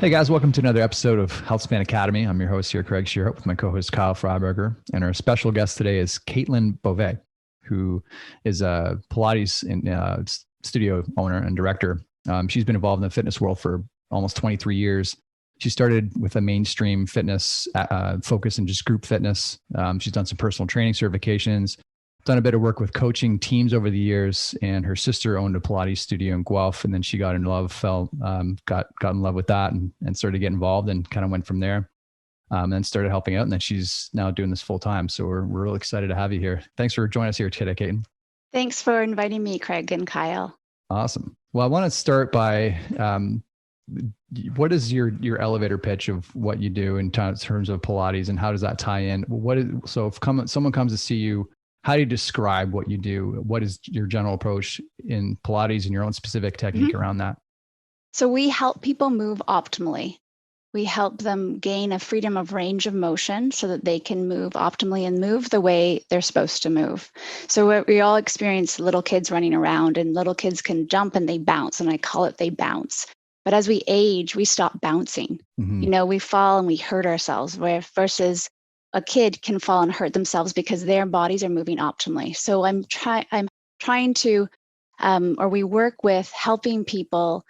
Hey guys, welcome to another episode of Healthspan Academy. I'm your host here, Craig Shearhope, with my co-host Kyle Freiberger. And our special guest today is Caitlin Bovêe, who is a Pilates studio owner and director. She's been involved in the fitness world for almost 23 years. She started with a mainstream fitness focus in just group fitness. She's done some personal training certifications, done a bit of work with coaching teams over the years, and her sister owned a Pilates studio in Guelph, and then she got in love, got in love with that and started to get involved and kind of went from there, and then started helping out, and then she's now doing this full time. So we're really excited to have you here. Thanks for joining us here today, Caitlin. Thanks for inviting me, Craig and Kyle. Awesome. Well, I want to start by what is your elevator pitch of what you do in terms of Pilates, and how does that tie in? So if someone comes to see you, how do you describe what you do? What is your general approach in Pilates and your own specific technique around that? So we help people move optimally. We help them gain a freedom of range of motion so that they can move optimally and move the way they're supposed to move. So we all experience little kids running around, and little kids can jump and they bounce, and I call it they bounce. But as we age, we stop bouncing. We fall and we hurt ourselves, versus a kid can fall and hurt themselves because their bodies are moving optimally. So I'm trying to, or we work with helping people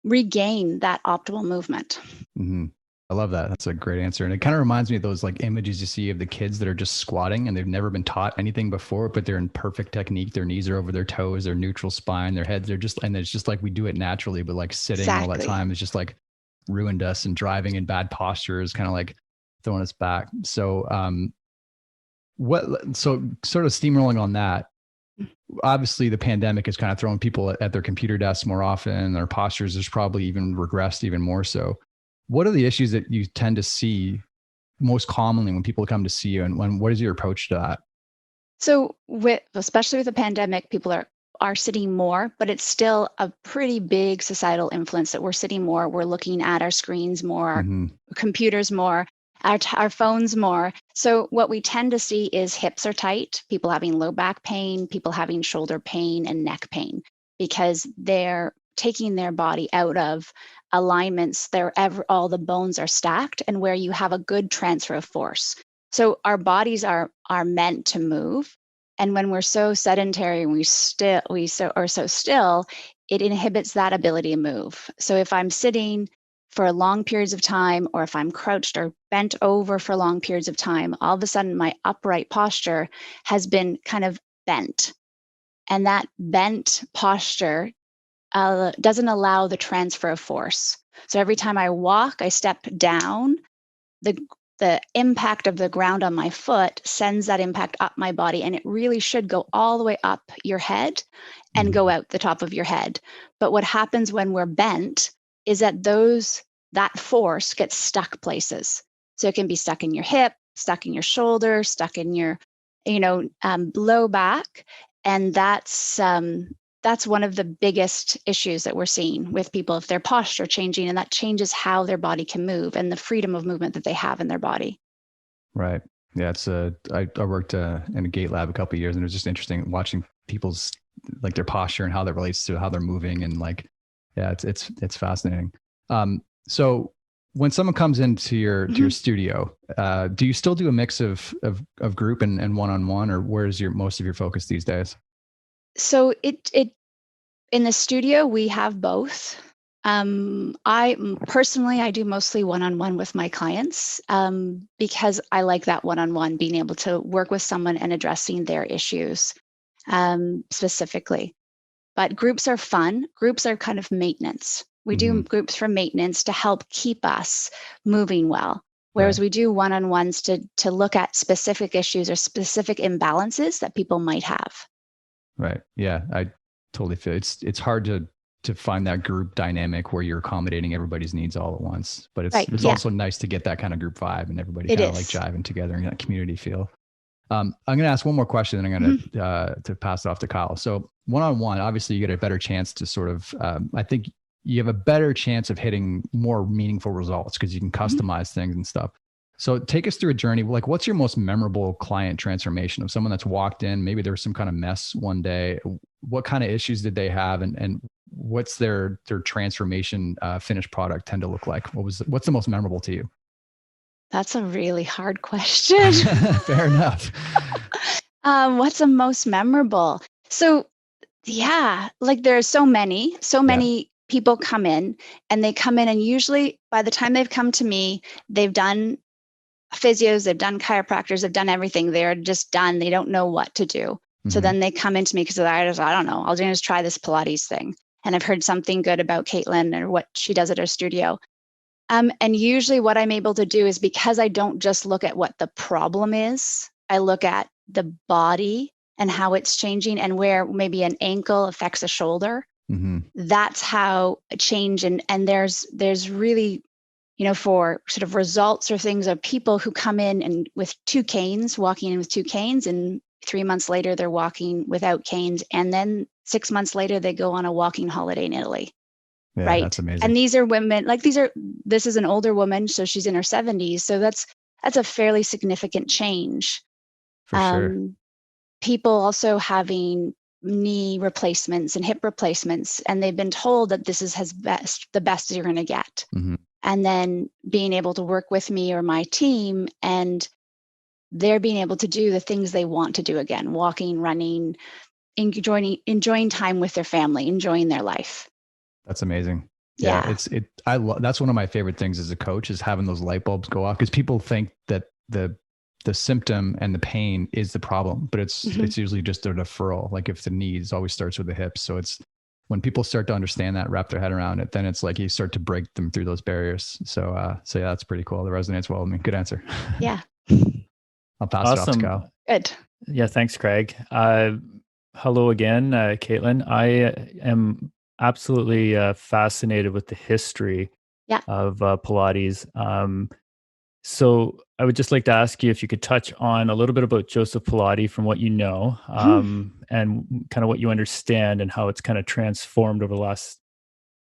regain that optimal movement. I love that. That's a great answer. And it kind of reminds me of those like images you see of the kids that are just squatting and they've never been taught anything before, but they're in perfect technique. Their knees are over their toes, their neutral spine, their heads, and it's just like we do it naturally, but like sitting all that time is just like ruined us, and driving in bad posture is kind of like throwing us back. So so sort of steamrolling on that, obviously the pandemic is kind of throwing people at their computer desks more often. Their postures has probably even regressed even more so. What are the issues that you tend to see most commonly when people come to see you, and what is your approach to that? So especially with the pandemic, people are sitting more, but it's still a pretty big societal influence that we're sitting more. We're looking at our screens more, our computers more, our phones more. So what we tend to see is hips are tight, people having low back pain, people having shoulder pain and neck pain, because they're taking their body out of alignments. All the bones are stacked, and where you have a good transfer of force. So our bodies are meant to move. And when we're so sedentary and so still, it inhibits that ability to move. So if I'm sitting for long periods of time, or if I'm crouched or bent over for long periods of time, all of a sudden my upright posture has been kind of bent. And that bent posture doesn't allow the transfer of force. So every time I walk, I step down, the impact of the ground on my foot sends that impact up my body, and it really should go all the way up your head and go out the top of your head. But what happens when we're bent is that that force gets stuck places. So it can be stuck in your hip, stuck in your shoulder, stuck in your, low back. And that's one of the biggest issues that we're seeing with people, if their posture changing, and that changes how their body can move and the freedom of movement that they have in their body. Right. Yeah. I worked in a gait lab a couple of years, and it was just interesting watching people's like their posture and how that relates to how they're moving. And like, yeah, it's fascinating. So when someone comes into your studio, do you still do a mix of group and one-on-one, or where's most of your focus these days? So it in the studio, we have both. I do mostly one-on-one with my clients, because I like that one-on-one, being able to work with someone and addressing their issues specifically. But groups are fun. Groups are kind of maintenance. We do groups for maintenance to help keep us moving well. Whereas we do one-on-ones to look at specific issues or specific imbalances that people might have. Right. Yeah, I totally feel it's hard to find that group dynamic where you're accommodating everybody's needs all at once. But it's also nice to get that kind of group vibe and everybody kind of like jiving together in that community feel. I'm going to ask one more question, and I'm going to pass it off to Kyle. So one-on-one, obviously you get a better chance to sort of, I think you have a better chance of hitting more meaningful results because you can customize things and stuff. So take us through a journey. Like, what's your most memorable client transformation of someone that's walked in? Maybe there was some kind of mess one day. What kind of issues did they have? And what's their transformation finished product tend to look like? What's the most memorable to you? That's a really hard question. Fair enough. What's the most memorable? So yeah, like there's so many people come in, and they come in, and usually by the time they've come to me, they've done physios, they've done chiropractors, they've done everything. They're just done. They don't know what to do. So then they come into me because I don't know. I'll just try this Pilates thing. And I've heard something good about Caitlin or what she does at her studio. And usually what I'm able to do is, because I don't just look at what the problem is, I look at the body and how it's changing, and where maybe an ankle affects a shoulder. That's how a change. And there's really, for sort of results or things of people who come in and with walking in with 2 canes, and 3 months later they're walking without canes. And then 6 months later, they go on a walking holiday in Italy. Yeah, right. That's amazing. And these are women, this is an older woman. So she's in her 70s. So that's a fairly significant change. For sure. People also having knee replacements and hip replacements, and they've been told that this is the best you're going to get. And then being able to work with me or my team, and they're being able to do the things they want to do again, walking, running, enjoying time with their family, enjoying their life. That's amazing. Yeah. That's one of my favorite things as a coach, is having those light bulbs go off, because people think that the symptom and the pain is the problem, but it's usually just a deferral. Like if the knees always starts with the hips. So it's when people start to understand that, wrap their head around it, then it's like you start to break them through those barriers. So yeah, that's pretty cool. That resonates well with me. Good answer. Yeah. I'll pass it off to Kyle. Good. Yeah. Thanks, Craig. Hello again, Caitlin. I am absolutely fascinated with the history of Pilates. So I would just like to ask you if you could touch on a little bit about Joseph Pilates from what you know, and kind of what you understand, and how it's kind of transformed over the last,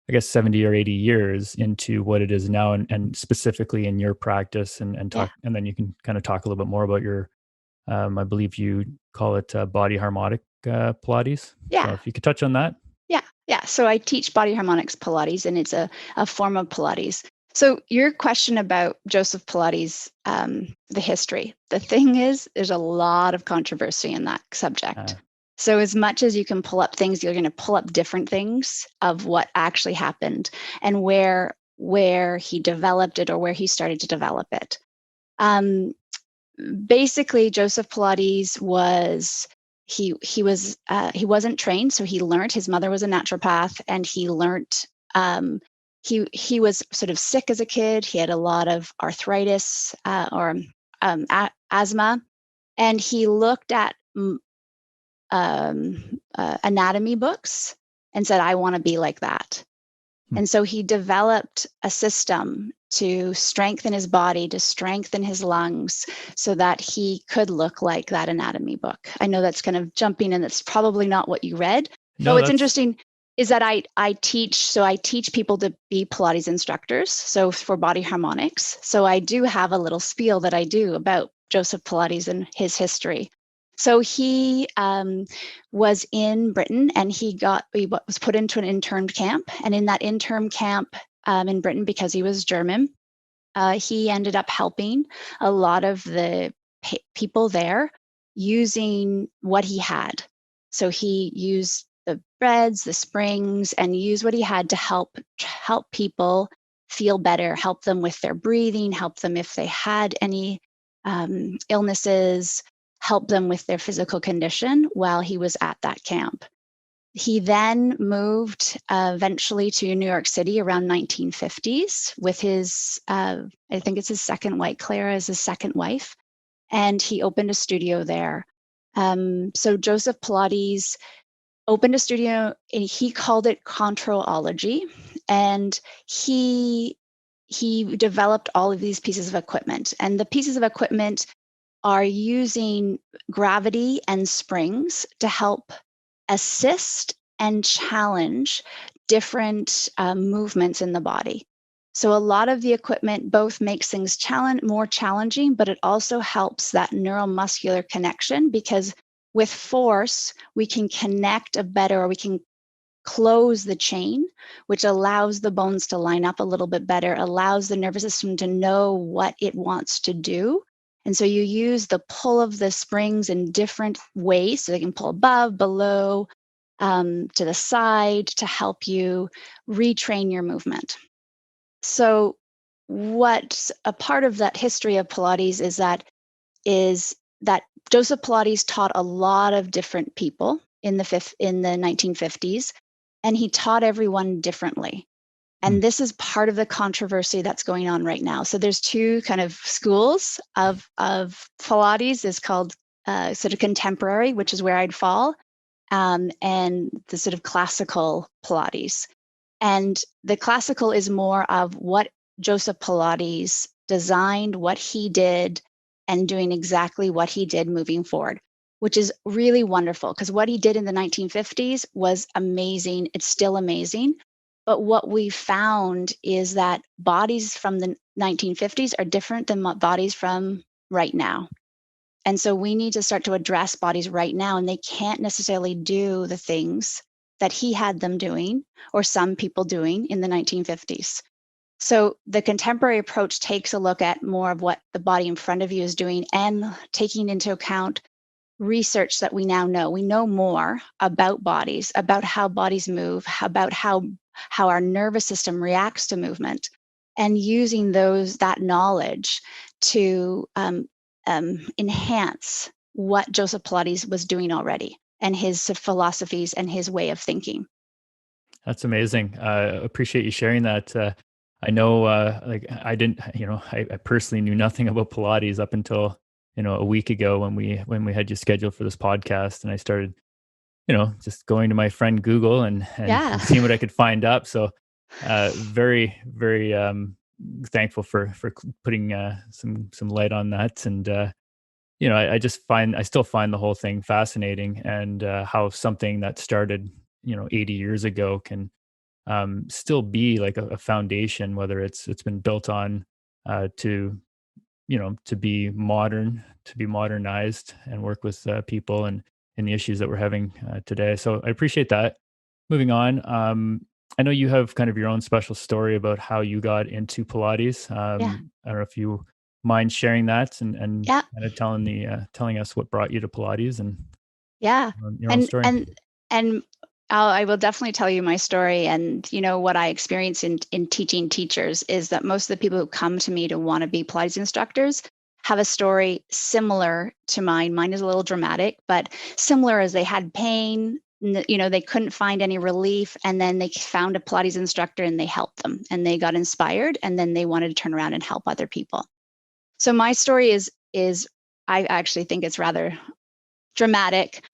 I guess, 70 or 80 years into what it is now, and specifically in your practice, and talk, and then you can kind of talk a little bit more about your, I believe you call it Body Harmonic Pilates. Yeah. So if you could touch on that. Yeah. So I teach Body Harmonics Pilates, and it's a form of Pilates. So your question about Joseph Pilates, the history, the thing is, there's a lot of controversy in that subject. So as much as you can pull up things, you're going to pull up different things of what actually happened, and where he developed it, or where he started to develop it. Basically, Joseph Pilates was, he wasn't trained, so he learned. His mother was a naturopath, and he learned. He was sort of sick as a kid. He had a lot of arthritis or asthma, and he looked at anatomy books and said, "I want to be like that." And so he developed a system to strengthen his body, to strengthen his lungs, so that he could look like that anatomy book. I know that's kind of jumping, and that's probably not what you read. No, what's interesting is that I teach people to be Pilates instructors. So for Body Harmonics. So I do have a little spiel that I do about Joseph Pilates and his history. So he was in Britain, and he was put into an intern camp. And in that intern camp in Britain, because he was German, he ended up helping a lot of the people there using what he had. So he used the breads, the springs, and used what he had to help people feel better, help them with their breathing, help them if they had any illnesses, help them with their physical condition while he was at that camp. He then moved eventually to New York City around 1950s with his, I think it's his second wife, Clara is his second wife, and he opened a studio there. So Joseph Pilates opened a studio, and he called it Controlology, and he developed all of these pieces of equipment. And the pieces of equipment are using gravity and springs to help assist and challenge different movements in the body. So a lot of the equipment both makes things more challenging, but it also helps that neuromuscular connection, because with force, we can connect we can close the chain, which allows the bones to line up a little bit better, allows the nervous system to know what it wants to do. And so you use the pull of the springs in different ways. So they can pull above, below, to the side to help you retrain your movement. So what a part of that history of Pilates is that Joseph Pilates taught a lot of different people in the 1950s, and he taught everyone differently. And this is part of the controversy that's going on right now. So there's two kind of schools of Pilates. Is called sort of contemporary, which is where I'd fall, and the sort of classical Pilates. And the classical is more of what Joseph Pilates designed, what he did, and doing exactly what he did moving forward, which is really wonderful because what he did in the 1950s was amazing. It's still amazing. But what we found is that bodies from the 1950s are different than bodies from right now. And so we need to start to address bodies right now, and they can't necessarily do the things that he had them doing or some people doing in the 1950s. So the contemporary approach takes a look at more of what the body in front of you is doing and taking into account research that we now know. We know more about bodies, about how bodies move, about how our nervous system reacts to movement, and using that knowledge to enhance what Joseph Pilates was doing already and his philosophies and his way of thinking. That's amazing. Appreciate you sharing that. I know, like I didn't, I personally knew nothing about Pilates up until, a week ago when we had you scheduled for this podcast, and I started, just going to my friend Google and seeing what I could find up. So, very, very thankful for putting some light on that. And I still find the whole thing fascinating, and how something that started 80 years ago can still be like a foundation, whether it's been built on to be modern, to be modernized, and work with people and the issues that we're having today. So I appreciate that. Moving on, I know you have kind of your own special story about how you got into Pilates. I don't know if you mind sharing that and kind of telling us what brought you to Pilates and your own story. And I will definitely tell you my story. And what I experience in teaching teachers is that most of the people who come to me to want to be Pilates instructors have a story similar to mine. Mine is a little dramatic, but similar, as they had pain. They couldn't find any relief, and then they found a Pilates instructor and they helped them, and they got inspired, and then they wanted to turn around and help other people. So my story is I actually think it's rather dramatic.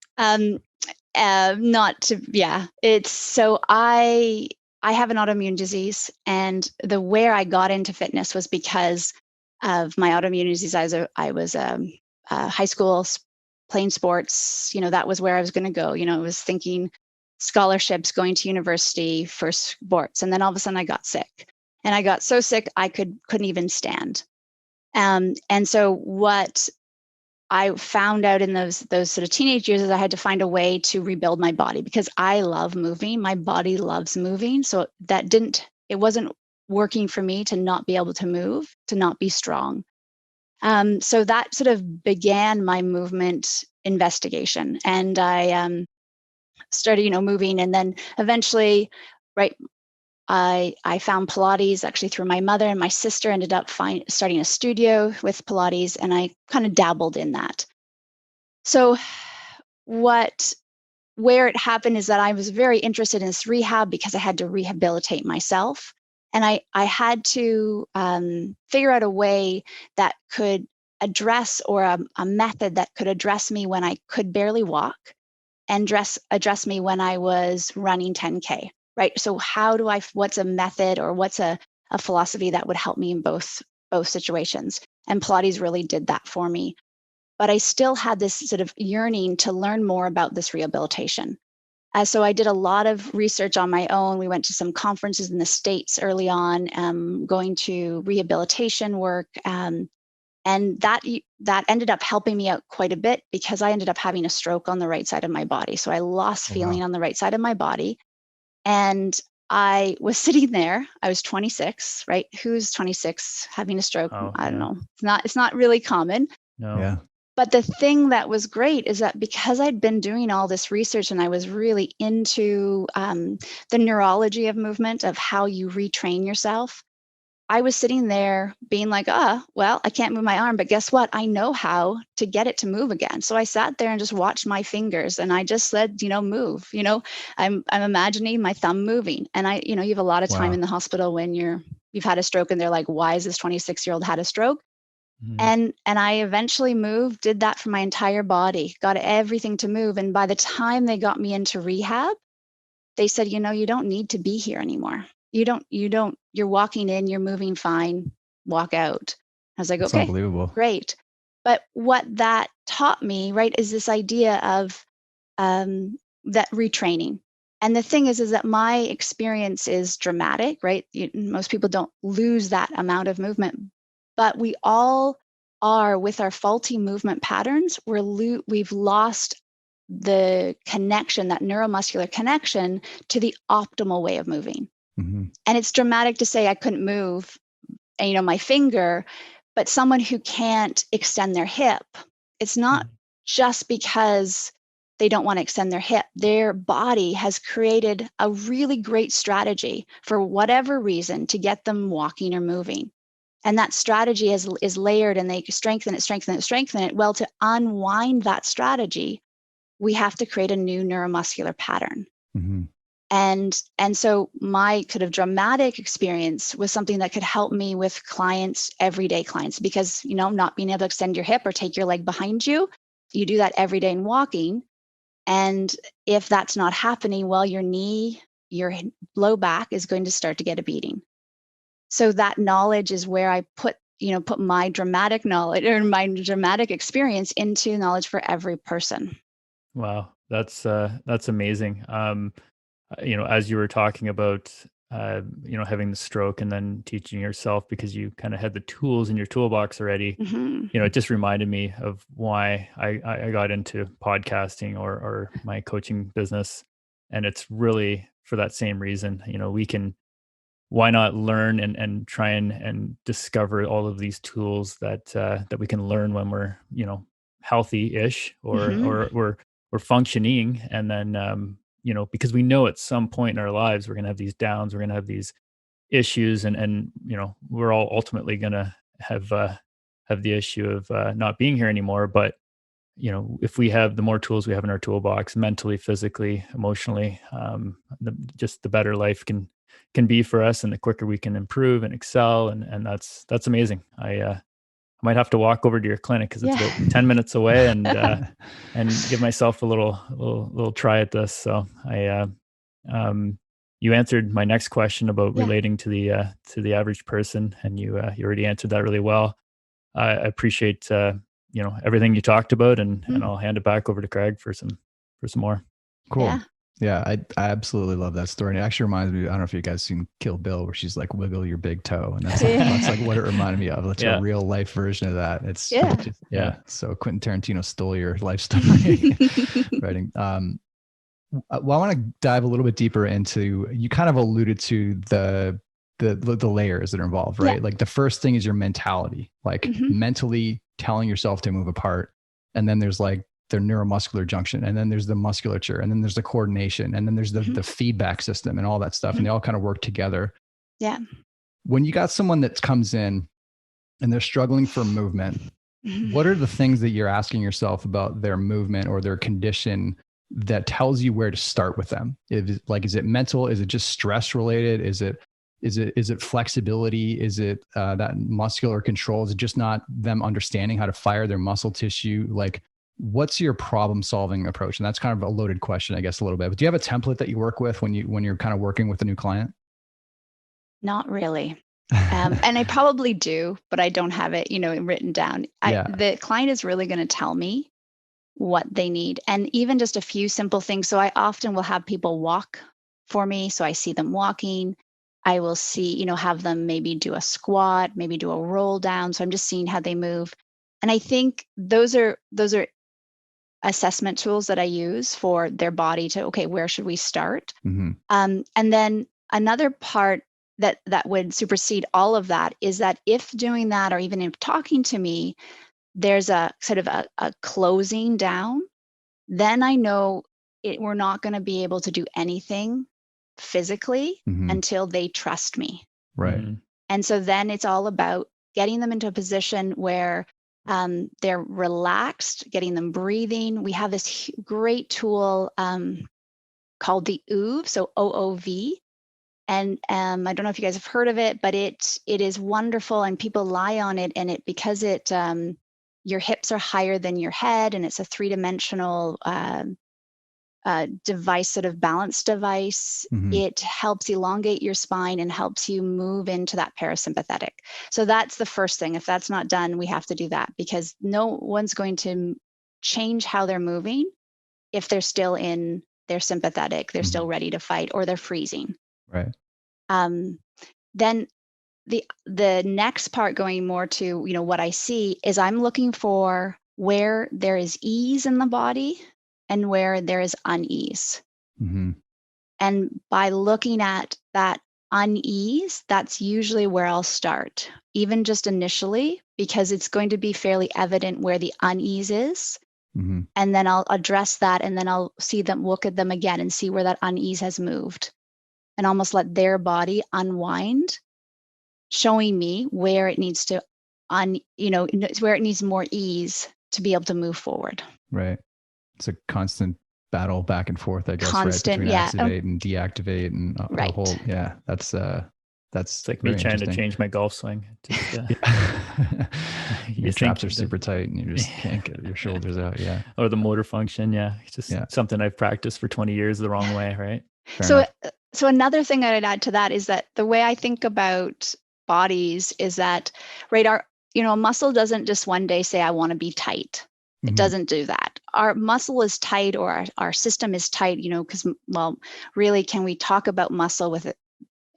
It's so I have an autoimmune disease, and where I got into fitness was because of my autoimmune disease. I was high school playing sports. That was where I was going to go. I was thinking scholarships, going to university for sports, and then all of a sudden I got sick, and I got so sick I couldn't even stand. And so what I found out in those sort of teenage years is I had to find a way to rebuild my body, because I love moving. My body loves moving. So it wasn't working for me to not be able to move, to not be strong. So that sort of began my movement investigation, and I started, moving, and then eventually, right, I found Pilates actually through my mother, and my sister ended up starting a studio with Pilates, and I kind of dabbled in that. So where it happened is that I was very interested in this rehab because I had to rehabilitate myself. And I had to figure out a way that could address, or a method that could address me when I could barely walk, and address me when I was running 10K. Right. So what's a method, or what's a philosophy that would help me in both situations? And Pilates really did that for me. But I still had this sort of yearning to learn more about this rehabilitation. So I did a lot of research on my own. We went to some conferences in the States early on, going to rehabilitation work. And that ended up helping me out quite a bit, because I ended up having a stroke on the right side of my body. So I lost feeling on the right side of my body. And I was sitting there. I was 26, right? Who's 26 having a stroke? Oh, I don't yeah. know. It's not really common. No. Yeah. But the thing that was great is that because I'd been doing all this research and I was really into the neurology of movement, of how you retrain yourself, I was sitting there being like, well, I can't move my arm, but guess what? I know how to get it to move again. So I sat there and just watched my fingers and I just said, move, I'm imagining my thumb moving. And you have a lot of time in the hospital when you've had a stroke and they're like, why is this 26-year-old had a stroke? And I eventually did that for my entire body, got everything to move. And by the time they got me into rehab, they said, you don't need to be here anymore. You're walking in, you're moving fine, walk out. I was like, That's okay, unbelievable. Great. But what that taught me, right, is this idea of that retraining. And the thing is that my experience is dramatic, right? Most people don't lose that amount of movement, but we all are, with our faulty movement patterns, we've lost the connection, that neuromuscular connection to the optimal way of moving. And it's dramatic to say I couldn't move, my finger, but someone who can't extend their hip, it's not just because they don't want to extend their hip. Their body has created a really great strategy for whatever reason to get them walking or moving. And that strategy is layered, and they strengthen it. Well, to unwind that strategy, we have to create a new neuromuscular pattern. And so my kind of dramatic experience was something that could help me with clients, everyday clients, because, not being able to extend your hip or take your leg behind you, you do that every day in walking. And if that's not happening, well, your knee, your low back is going to start to get a beating. So that knowledge is where I put my dramatic knowledge or my dramatic experience into knowledge for every person. Wow. That's amazing. As you were talking about, having the stroke and then teaching yourself because you kind of had the tools in your toolbox already, it just reminded me of why I got into podcasting or my coaching business. And it's really for that same reason. Why not learn and try and discover all of these tools that we can learn when we're, healthy-ish or we're functioning. And then, because we know at some point in our lives, we're going to have these downs, we're going to have these issues, and we're all ultimately going to have the issue of not being here anymore. But, if we have the more tools we have in our toolbox, mentally, physically, emotionally, just the better life can be for us, and the quicker we can improve and excel. And that's amazing. I might have to walk over to your clinic because it's about 10 minutes away, and give myself a little try at this. So you answered my next question about relating to the average person, and you already answered that really well. I appreciate everything you talked about, and I'll hand it back over to Craig for some more. Cool. Yeah, I absolutely love that story. And it actually reminds me, I don't know if you guys seen Kill Bill, where she's like, wiggle your big toe. And that's like what it reminded me of. It's a real life version of that. It's So Quentin Tarantino stole your life story writing. Well, I want to dive a little bit deeper into, you kind of alluded to the layers that are involved, right? Like the first thing is your mentality, like mentally telling yourself to move apart. And then there's like the neuromuscular junction, and then there's the musculature, and then there's the coordination, and then there's the feedback system and all that stuff. And they all kind of work together. Yeah. When you got someone that comes in and they're struggling for movement, what are the things that you're asking yourself about their movement or their condition that tells you where to start with them? Is it mental? Is it just stress related? Is it flexibility? Is it that muscular control? Is it just not them understanding how to fire their muscle tissue? Like, what's your problem solving approach? And that's kind of a loaded question, I guess, a little bit. But do you have a template that you work with when you're kind of working with a new client? Not really. And I probably do, but I don't have it, written down. The client is really going to tell me what they need. And even just a few simple things. So I often will have people walk for me. So I see them walking. I will see, have them maybe do a squat, maybe do a roll down. So I'm just seeing how they move. And I think those are assessment tools that I use for their body to, okay, where should we start? Mm-hmm. And then another part that would supersede all of that is that if doing that, or even if talking to me, there's a sort of a closing down, then I know we're not going to be able to do anything physically until they trust me. Right. And so then it's all about getting them into a position where they're relaxed, getting them breathing. We have this great tool called the OOV, so OOV. And I don't know if you guys have heard of it, but it is wonderful, and people lie on it, and because your hips are higher than your head, and it's a 3-dimensional device, sort of balance device. It helps elongate your spine and helps you move into that parasympathetic. So that's the first thing. If that's not done, we have to do that, because no one's going to change how they're moving if they're still in their sympathetic, they're still ready to fight, or they're freezing. Right. Then the next part, going more to, what I see, is I'm looking for where there is ease in the body and where there is unease. And by looking at that unease, that's usually where I'll start, even just initially, because it's going to be fairly evident where the unease is. And then I'll address that, and then I'll look at them again and see where that unease has moved, and almost let their body unwind, showing me where it needs to where it needs more ease to be able to move forward. Right. It's a constant battle back and forth, I guess, Constant, right? Between activate and deactivate, and right. a whole, that's like me trying to change my golf swing. Your traps are super tight, and you just can't get your shoulders out. Yeah. Or the motor function. Yeah. It's just something I've practiced for 20 years the wrong way. Right. So another thing that I'd add to that is that the way I think about bodies is that, right, a muscle doesn't just one day say, I want to be tight. It doesn't do that. Our muscle is tight, or our system is tight, because, really, can we talk about muscle with it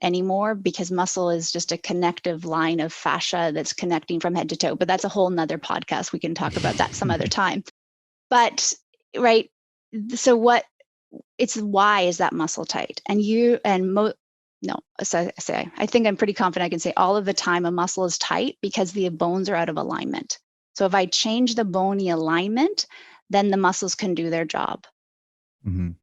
anymore? Because muscle is just a connective line of fascia that's connecting from head to toe. But that's a whole nother podcast. We can talk about that some other time. But, right, so why is that muscle tight? And I think I'm pretty confident I can say all of the time a muscle is tight because the bones are out of alignment. So if I change the bony alignment, then the muscles can do their job. And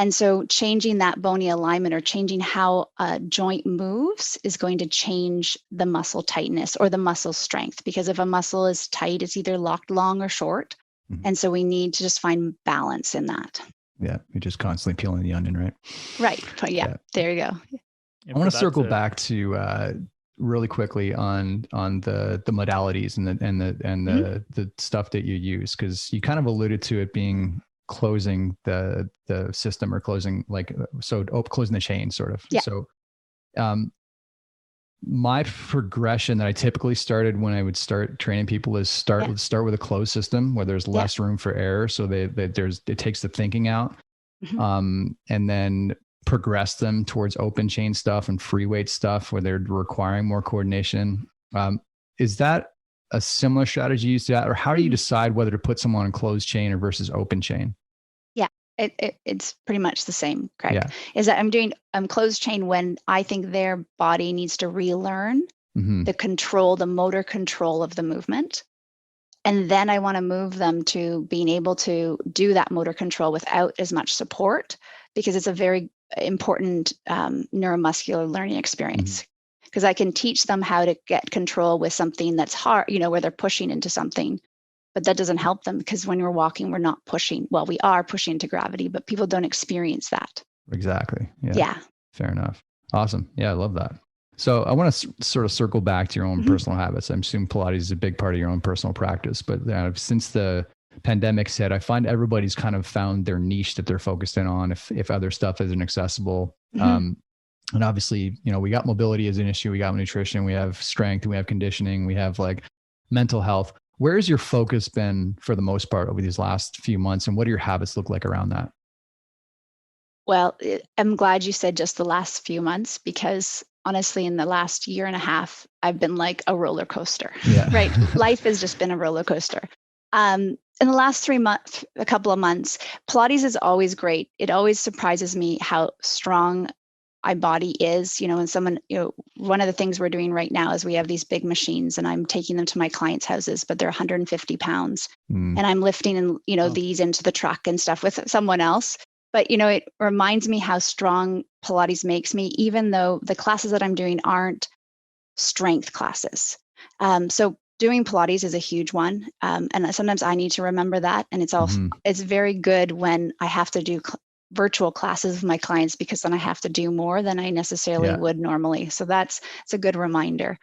so changing that bony alignment, or changing how a joint moves, is going to change the muscle tightness or the muscle strength. Because if a muscle is tight, it's either locked long or short. And so we need to just find balance in that. Yeah. You're just constantly peeling the onion, right? Right. Yeah. There you go. I want to circle back to really quickly on the modalities and the stuff that you use, because you kind of alluded to it being closing the system, or closing closing the chain, sort of. Yeah. So my progression that I typically started when I would start training people is start with a closed system where there's less room for error, so it takes the thinking out, and then progress them towards open chain stuff and free weight stuff where they're requiring more coordination. Is that a similar strategy used to that, or how do you decide whether to put someone on closed chain or versus open chain? Yeah, it's pretty much the same, Craig. Yeah. Is that I'm doing closed chain when I think their body needs to relearn the motor control of the movement. And then I want to move them to being able to do that motor control without as much support, because it's a very important neuromuscular learning experience. Because I can teach them how to get control with something that's hard, where they're pushing into something, but that doesn't help them, because when we're walking, we're not pushing. Well, we are pushing into gravity, but people don't experience that. Exactly. Yeah. Fair enough. Awesome. Yeah, I love that. So I want to sort of circle back to your own personal habits. I'm assuming Pilates is a big part of your own personal practice, but since the pandemic hit, I find everybody's kind of found their niche that they're focused in on if other stuff isn't accessible. And obviously, we got mobility as an issue. We got nutrition, we have strength, we have conditioning, we have mental health. Where's your focus been for the most part over these last few months, and what do your habits look like around that? Well, I'm glad you said just the last few months, because honestly, in the last year and a half, I've been like a roller coaster, right? Life has just been a roller coaster. in the last a couple of months, Pilates is always great. It always surprises me how strong my body is, and someone, one of the things we're doing right now is we have these big machines and I'm taking them to my clients' houses, but they're 150 pounds and I'm lifting these into the truck and stuff with someone else. But, it reminds me how strong Pilates makes me, even though the classes that I'm doing aren't strength classes. So doing Pilates is a huge one. And sometimes I need to remember that. And it's also, it's very good when I have to do virtual classes with my clients, because then I have to do more than I necessarily would normally. So it's a good reminder.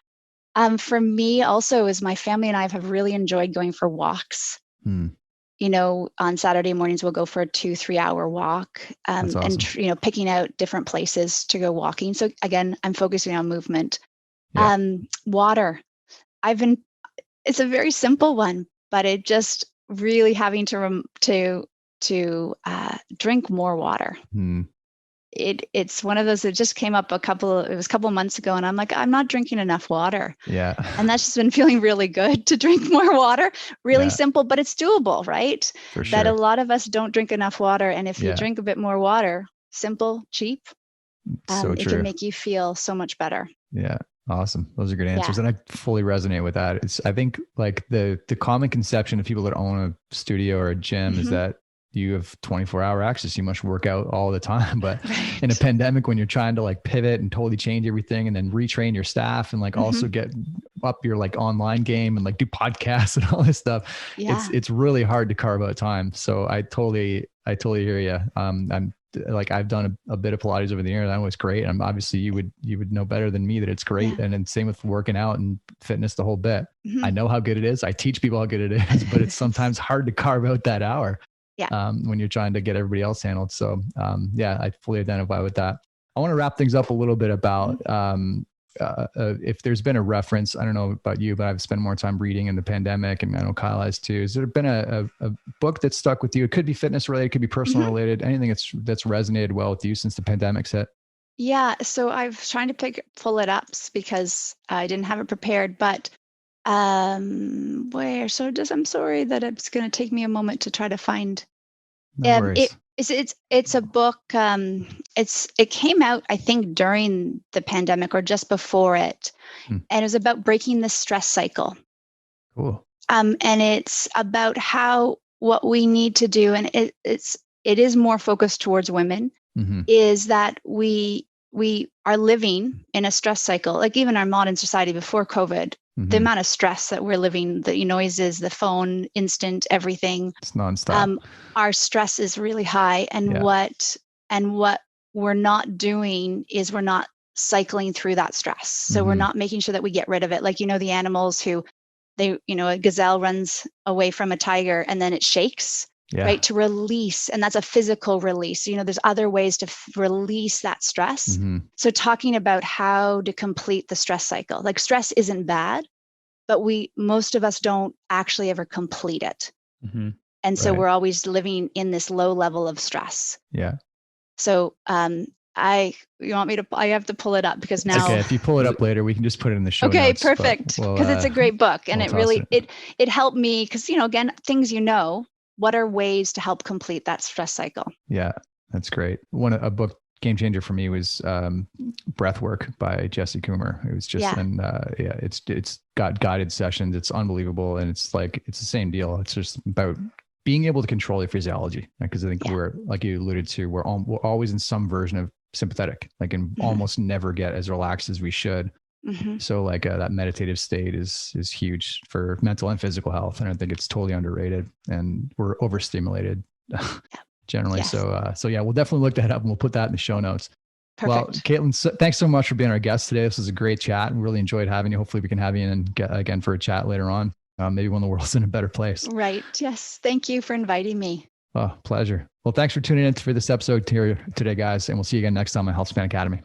For me also is my family and I have really enjoyed going for walks. On Saturday mornings, we'll go for a 2-3 hour walk, That's awesome. And, picking out different places to go walking. So again, I'm focusing on movement. Water. It's a very simple one, but it just really having to drink more water. It's one of those that just came up a couple of months ago, and I'm like, I'm not drinking enough water. Yeah. And that's just been feeling really good to drink more water. Really simple, but it's doable, right? For sure. That a lot of us don't drink enough water. And if you drink a bit more water, simple, cheap, it can make you feel so much better. Yeah. Awesome. Those are good answers. And I fully resonate with that. I think like the common conception of people that own a studio or a gym is that you have 24-hour access. You must work out all the time. But in a pandemic, when you're trying to like pivot and totally change everything and then retrain your staff and like also get up your like online game and like do podcasts and all this stuff, it's really hard to carve out time. So I totally hear you. I'm like, I've done a bit of Pilates over the years. I know it's great. And obviously you would know better than me that it's great. And then same with working out and fitness, the whole bit. I know how good it is. I teach people how good it is, but it's sometimes hard to carve out that hour when you're trying to get everybody else handled. So I fully identify with that. I want to wrap things up a little bit about if there's been a reference, I don't know about you, but I've spent more time reading in the pandemic, and I know Kyle has too. Has there been a book that stuck with you? It could be fitness related, it could be personal related, anything that's resonated well with you since the pandemic's hit? Yeah. So I was trying to pull it up because I didn't have it prepared, but I'm sorry that it's going to take me a moment to try to find. No worries. It's a book. It came out, I think, during the pandemic or just before it, and it was about breaking the stress cycle. Cool. And it's about what we need to do, and it is more focused towards women. Is that we are living in a stress cycle, like even our modern society before COVID. The amount of stress that we're living, the noises, the phone, instant, everything. It's nonstop. Our stress is really high. And what we're not doing is we're not cycling through that stress. So we're not making sure that we get rid of it. Like, the animals who a gazelle runs away from a tiger and then it shakes, right? To release. And that's a physical release. There's other ways to release that stress. So talking about how to complete the stress cycle, like stress isn't bad, but most of us don't actually ever complete it. And so we're always living in this low level of stress. Yeah. So, I have to pull it up because now. Okay. If you pull it up later, we can just put it in the show notes. Okay, perfect. Because it's a great book, and it really, it helped me because, again, things, what are ways to help complete that stress cycle? Yeah, that's great. A book game changer for me was Breathwork by Jesse Coomer. It was just, it's got guided sessions. It's unbelievable. And it's the same deal. It's just about being able to control your physiology. Because I think we're, like you alluded to, we're always in some version of sympathetic, and almost never get as relaxed as we should. So that meditative state is huge for mental and physical health. And I think it's totally underrated, and we're overstimulated generally. Yes. So we'll definitely look that up, and we'll put that in the show notes. Perfect. Well, Caitlin, thanks so much for being our guest today. This was a great chat, and really enjoyed having you. Hopefully we can have you in again for a chat later on. Maybe when the world's in a better place. Right. Yes. Thank you for inviting me. Oh, pleasure. Well, thanks for tuning in for this episode here today, guys. And we'll see you again next time on Healthspan Academy.